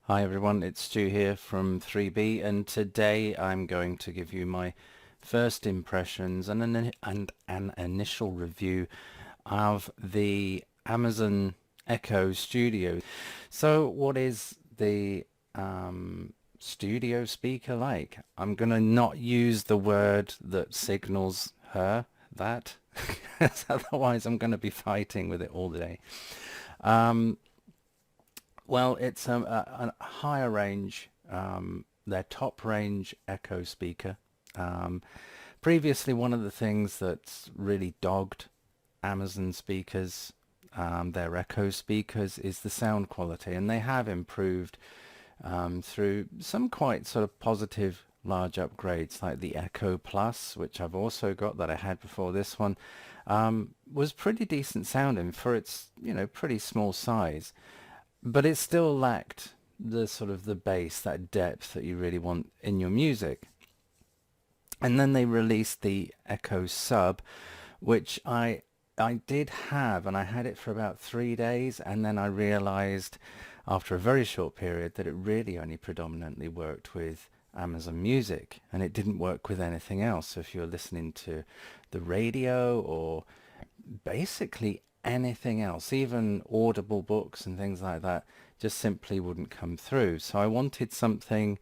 Hi everyone, it's Stu here from 3B, and today I'm going to give you my first impressions and an initial review of the Amazon Echo Studio. So what is the studio speaker like? I'm going to not use the word that signals that, otherwise I'm going to be fighting with it all day. Well, it's a higher range, their top range Echo speaker. Previously, one of the things that's really dogged Amazon speakers, their Echo speakers, is the sound quality, and they have improved through some quite sort of positive large upgrades, like the Echo Plus, which I've also got that I had before this one, was pretty decent sounding for its pretty small size. But it still lacked the sort of the bass, that depth that you really want in your music. And then they released the Echo Sub, which I did have, and I had it for about 3 days, and then I realized after a very short period that it really only predominantly worked with Amazon Music, and it didn't work with anything else. So if you're listening to the radio or basically anything else, even Audible books and things like that, just simply wouldn't come through. So I wanted something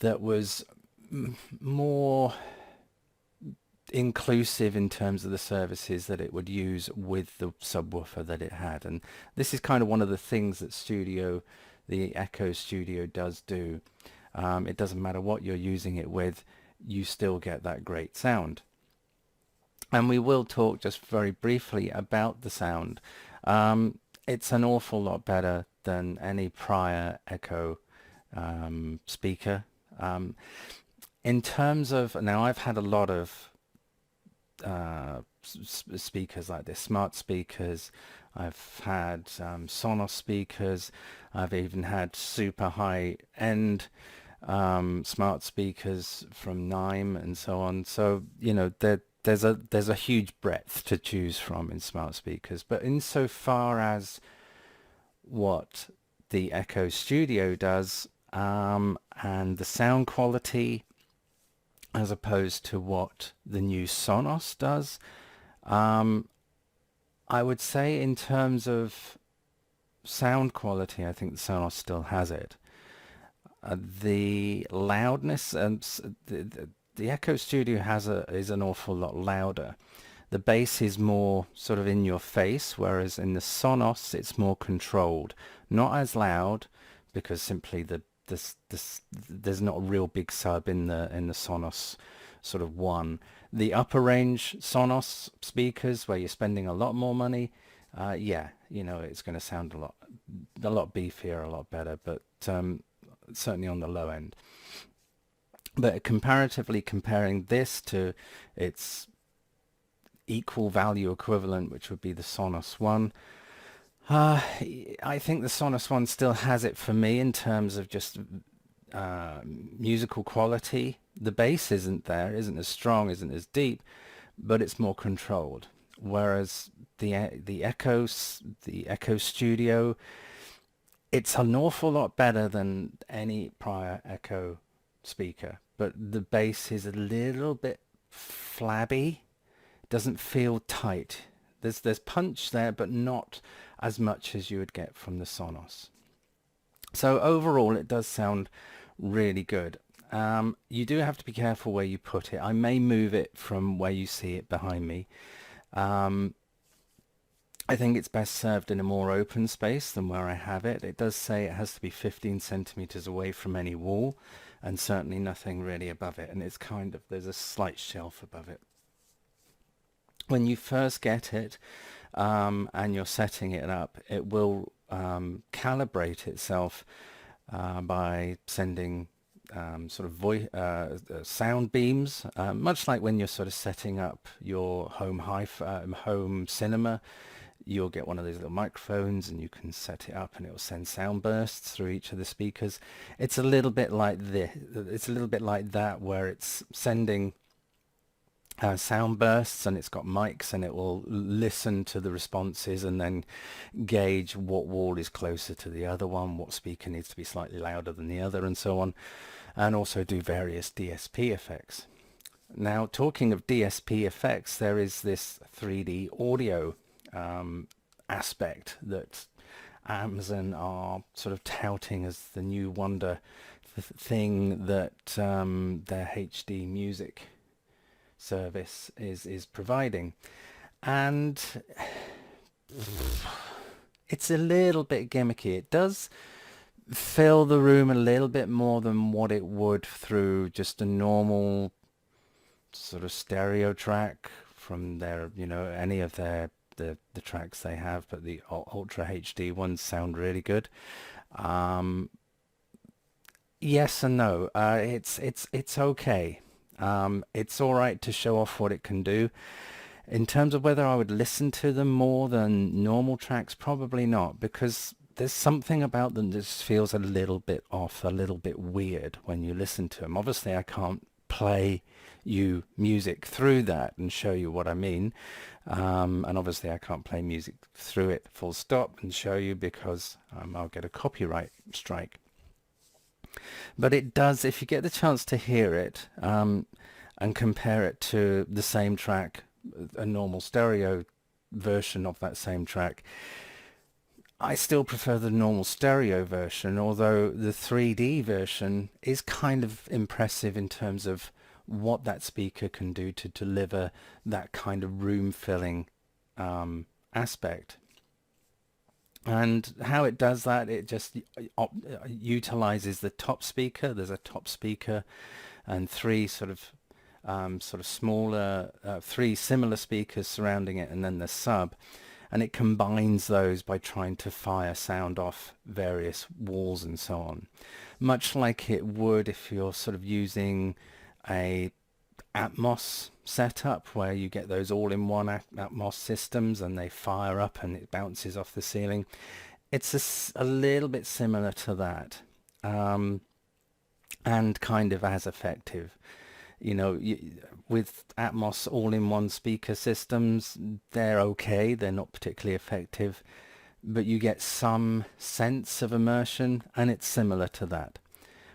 that was more inclusive in terms of the services that it would use with the subwoofer that it had. And this is kind of one of the things that the Echo Studio does do. It doesn't matter what you're using it with, you still get that great sound. And we will talk just very briefly about the sound. It's an awful lot better than any prior Echo speaker. In terms of, now I've had a lot of speakers like this, smart speakers. I've had Sonos speakers. I've even had super high-end smart speakers from Nime and so on. So, there's a huge breadth to choose from in smart speakers. But insofar as what the Echo Studio does, and the sound quality, as opposed to what the new Sonos does, I would say in terms of sound quality, I think the Sonos still has it. The loudness and the Echo Studio is an awful lot louder. The bass is more sort of in your face, whereas in the Sonos it's more controlled. Not as loud, because simply there's not a real big sub in the Sonos sort of one. The upper range Sonos speakers, where you're spending a lot more money, yeah, it's going to sound a lot beefier, a lot better, but certainly on the low end. But comparatively, comparing this to its equal value equivalent, which would be the Sonos One, I think the Sonos One still has it for me in terms of just musical quality. The bass isn't as strong, isn't as deep, but it's more controlled. Whereas the Echo Studio, it's an awful lot better than any prior Echo speaker, but the bass is a little bit flabby. It doesn't feel tight. There's punch there, but not as much as you would get from the Sonos. So overall, it does sound really good. You do have to be careful where you put it. I may move it from where you see it behind me. I think it's best served in a more open space than where I have it. It does say it has to be 15 centimeters away from any wall, and certainly nothing really above it. And it's there's a slight shelf above it. When you first get it, and you're setting it up, it will calibrate itself by sending sort of sound beams, much like when you're sort of setting up your home cinema. You'll get one of these little microphones and you can set it up and it will send sound bursts through each of the speakers. It's a little bit like this. It's a little bit like that, where it's sending sound bursts, and it's got mics, and it will listen to the responses and then gauge what wall is closer to the other one, what speaker needs to be slightly louder than the other, and so on, and also do various DSP effects. Now, talking of DSP effects, there is this 3D audio aspect that Amazon are sort of touting as the new wonder thing that their HD music service is providing. And it's a little bit gimmicky. It does fill the room a little bit more than what it would through just a normal sort of stereo track from their, any of their the tracks they have, but the Ultra HD ones sound really good. Yes and no. It's okay. It's all right to show off what it can do. In terms of whether I would listen to them more than normal tracks, probably not, because there's something about them that just feels a little bit off, a little bit weird when you listen to them. Obviously, I can't play you music through that and show you what I mean. And obviously I can't play music through it full stop and show you, because I'll get a copyright strike. But it does, if you get the chance to hear it and compare it to the same track, a normal stereo version of that same track, I still prefer the normal stereo version, although the 3D version is kind of impressive in terms of what that speaker can do to deliver that kind of room-filling aspect. And how it does that, it just utilizes the top speaker. There's a top speaker and three sort of smaller, three similar speakers surrounding it, and then the sub. And it combines those by trying to fire sound off various walls and so on. Much like it would if you're sort of using a Atmos setup, where you get those all-in-one Atmos systems and they fire up and it bounces off the ceiling. It's a little bit similar to that, and kind of as effective. With Atmos all-in-one speaker systems, they're okay, they're not particularly effective, but you get some sense of immersion, and it's similar to that.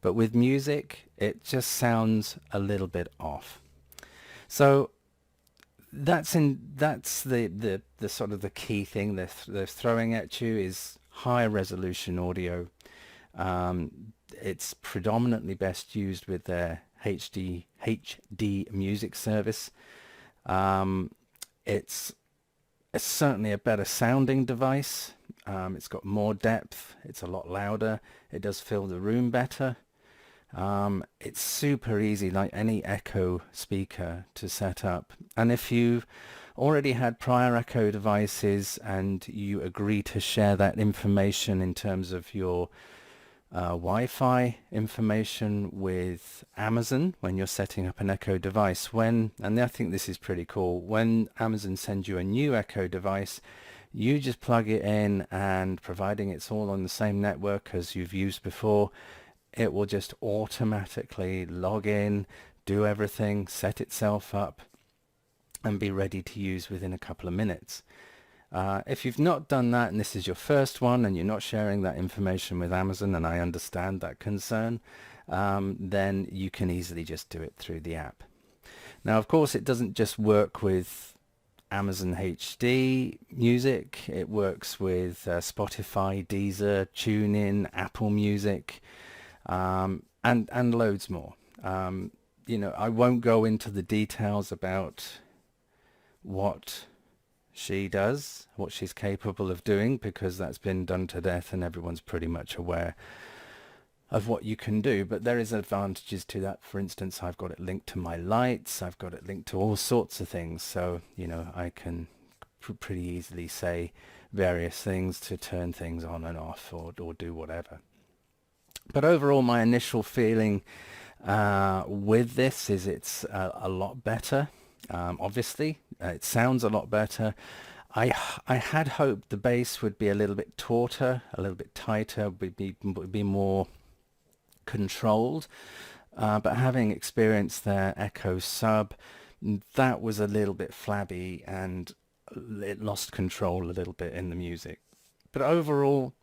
But with music, it just sounds a little bit off. So that's the sort of the key thing they're throwing at you is high resolution audio. It's predominantly best used with their HD music service. It's certainly a better sounding device. It's got more depth. It's a lot louder. It does fill the room better. It's super easy, like any Echo speaker, to set up. And if you've already had prior Echo devices and you agree to share that information in terms of your Wi-Fi information with Amazon when you're setting up an Echo device, and I think this is pretty cool, when Amazon sends you a new Echo device, you just plug it in, and providing it's all on the same network as you've used before, it will just automatically log in, do everything, set itself up, and be ready to use within a couple of minutes. If you've not done that, and this is your first one, and you're not sharing that information with Amazon, and I understand that concern, then you can easily just do it through the app. Now, of course, it doesn't just work with Amazon HD music. It works with Spotify, Deezer, TuneIn, Apple Music, and loads more. I won't go into the details about what she does, what she's capable of doing, because that's been done to death and everyone's pretty much aware of what you can do. But there is advantages to that. For instance, I've got it linked to my lights, I've got it linked to all sorts of things, so I can pretty easily say various things to turn things on and off, or do whatever. But overall, my initial feeling with this is it's a lot better. Obviously, it sounds a lot better. I had hoped the bass would be a little bit tauter, a little bit tighter, would be more controlled. But having experienced their Echo Sub, that was a little bit flabby and it lost control a little bit in the music. But overall,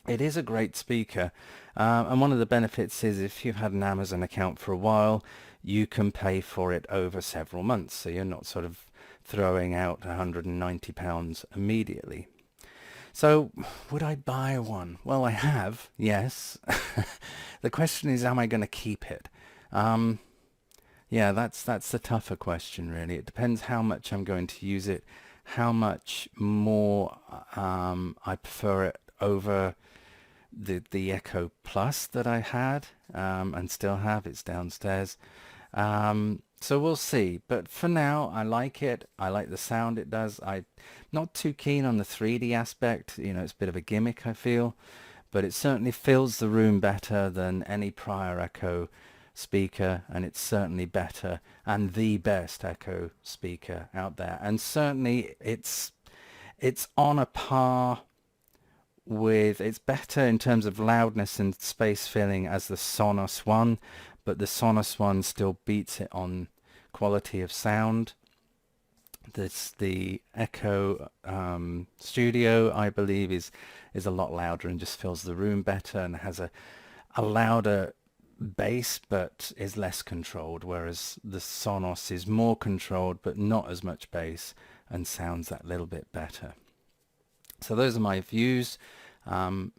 it is a great speaker, and one of the benefits is if you've had an Amazon account for a while, you can pay for it over several months, so you're not sort of throwing out £190 immediately. So would I buy one? Well, I have, yes. The question is, am I going to keep it? Yeah, that's the tougher question, really. It depends how much I'm going to use it, how much more I prefer it over the Echo Plus that I had and still have. It's downstairs. So we'll see. But for now, I like it. I like the sound it does. I'm not too keen on the 3D aspect. You know, it's a bit of a gimmick, I feel. But it certainly fills the room better than any prior Echo speaker, and it's certainly better and the best Echo speaker out there. And certainly it's on a par with, it's better in terms of loudness and space filling as the Sonos One, but the Sonos One still beats it on quality of sound. The Echo Studio, I believe, is a lot louder and just fills the room better and has a louder bass but is less controlled, whereas the Sonos is more controlled but not as much bass and sounds that little bit better. So those are my views. Let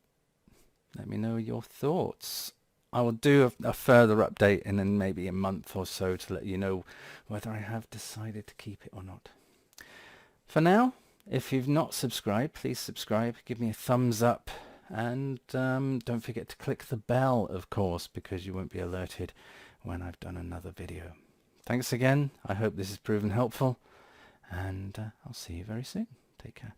me know your thoughts. I will do a further update in maybe a month or so to let you know whether I have decided to keep it or not. For now, if you've not subscribed, please subscribe, give me a thumbs up, and don't forget to click the bell, of course, because you won't be alerted when I've done another video. Thanks again. I hope this has proven helpful, and I'll see you very soon. Take care.